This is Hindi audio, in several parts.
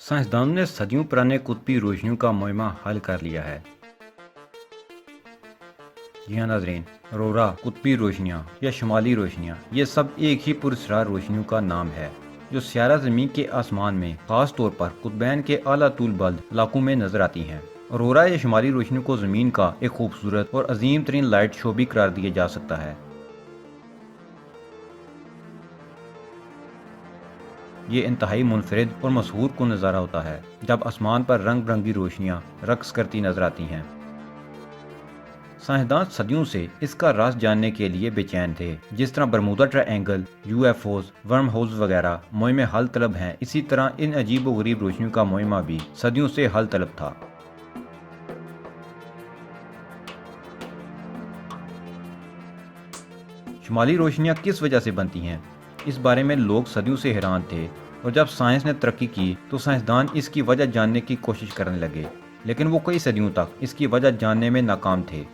साइंसदानों ने सदियों पुराने कुतबी रोशनियों का मुअम्मा हल कर लिया है। जी हाँ नाज़रीन, अरोरा, कुतबी रोशनियाँ या शुमाली रोशनियाँ, ये सब एक ही पुरस्रार रोशनियों का नाम है जो स्यारा ज़मीन के आसमान में खास तौर पर कुतबैन के आला तूल बल्द इलाकों में नजर आती हैं। अरोरा या शुमाली रोशनियों को ज़मीन का एक खूबसूरत और अजीम तरीन लाइट शो भी करार दिया जा सकता है। ये इंतहाई मुनफरिद और मशहूर को नज़ारा होता है जब आसमान पर रंग बिरंगी रोशनियाँ रक्स करती नजर आती हैं। साइंसदान सदियों से इसका राज जानने के लिए बेचैन थे। जिस तरह Bermuda triangle, UFOs, worm holes वगैरह मुहिम हल तलब हैं, इसी तरह इन अजीब व गरीब रोशनियों का मुहिमा भी सदियों से हल तलब था। शुमाली रोशनियाँ किस वजह से बनती हैं, इस बारे में लोग सदियों से हैरान थे और जब साइंस ने तरक्की की तो साइंसदान इसकी वजह जानने की कोशिश करने लगे, लेकिन वो कई सदियों तक इसकी वजह जानने में नाकाम थे।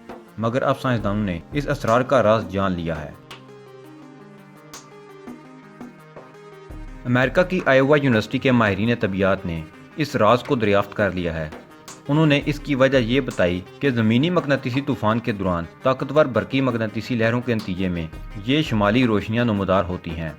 मगर अब साइंसदानों ने इस असरार का राज जान लिया है। अमेरिका की आयोवा यूनिवर्सिटी के माहिरीन तबियात ने इस राज को दरियाफ्त कर लिया है। उन्होंने इसकी वजह ये बताई कि ज़मीनी मकनातीसी तूफान के दौरान ताकतवर बरकी मकनातीसी लहरों के नतीजे में ये शुमाली रोशनियाँ नुमदार होती हैं।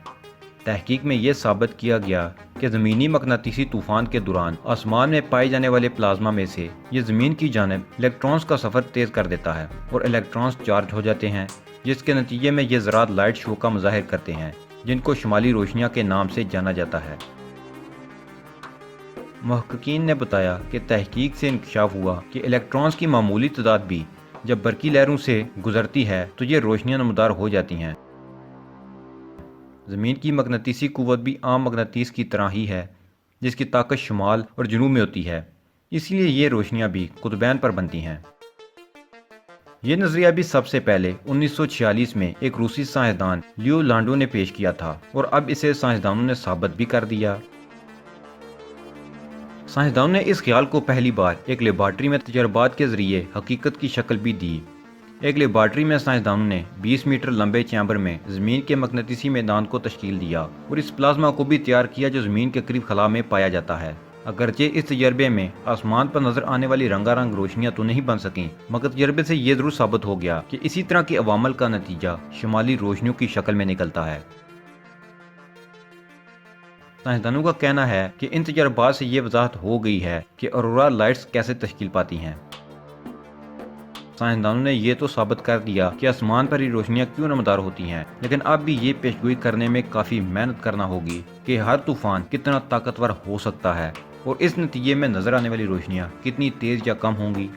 तहकीक में यह साबित किया गया कि ज़मीनी मकनातीसी तूफान के दौरान आसमान में पाए जाने वाले प्लाज्मा में से ये ज़मीन की जानिब इलेक्ट्रॉन्स का सफ़र तेज़ कर देता है और इलेक्ट्रॉन्स चार्ज हो जाते हैं, जिसके नतीजे में ये ज़रात लाइट शो का मुजाहिर करते हैं, जिनको शुमाली रोशनियाँ के नाम से जाना जाता है। मुहक्किकीन ने बताया कि तहकीक से इंकशाफ हुआ कि इलेक्ट्रॉन्स की मामूली तादाद भी जब बरकी लहरों से गुजरती है तो ये रोशनियाँ नमदार हो जाती हैं। ज़मीन की मकनातीसी कुव्वत भी आम मकनातीस की तरह ही है, जिसकी ताकत शुमाल और जनूब में होती है, इसलिए ये रोशनियाँ भी कुतबैन पर बनती हैं। ये नज़रिया भी सबसे पहले 1946 में एक रूसी साइंसदान लियो लांडो ने पेश किया था और अब इसे साइंसदानों ने साबित भी कर दिया। साइंसदानों ने इस ख्याल को पहली बार एक लेबॉर्ट्री में तजर्बात के जरिए हकीकत की शक्ल भी दी। एक लेबॉर्ट्री में साइंसदानों ने 20 मीटर लंबे चैम्बर में ज़मीन के मकनातीसी मैदान को तश्कील दिया और इस प्लाज्मा को भी तैयार किया जो ज़मीन के करीब खला में पाया जाता है। अगरचे इस तजर्बे में आसमान पर नजर आने वाली रंगारंग रोशनियाँ तो नहीं बन सकें, मगर तजर्बे से ये जरूर साबित हो गया कि इसी तरह के अवामल का नतीजा शुमाली रोशनियों की शक्ल में निकलता है। साइंसदानों का कहना है कि इन तजर्बात से ये वजाहत हो गई है कि अरोरा लाइट्स कैसे तश्कील पाती हैं। साइंसदानों ने यह तो साबित कर दिया कि आसमान पर ही रोशनियाँ क्यों नमदार होती हैं, लेकिन अब भी ये पेशगोई करने में काफ़ी मेहनत करना होगी कि हर तूफान कितना ताकतवर हो सकता है और इस नतीजे में नजर आने वाली रोशनियाँ कितनी तेज़ या कम होंगी।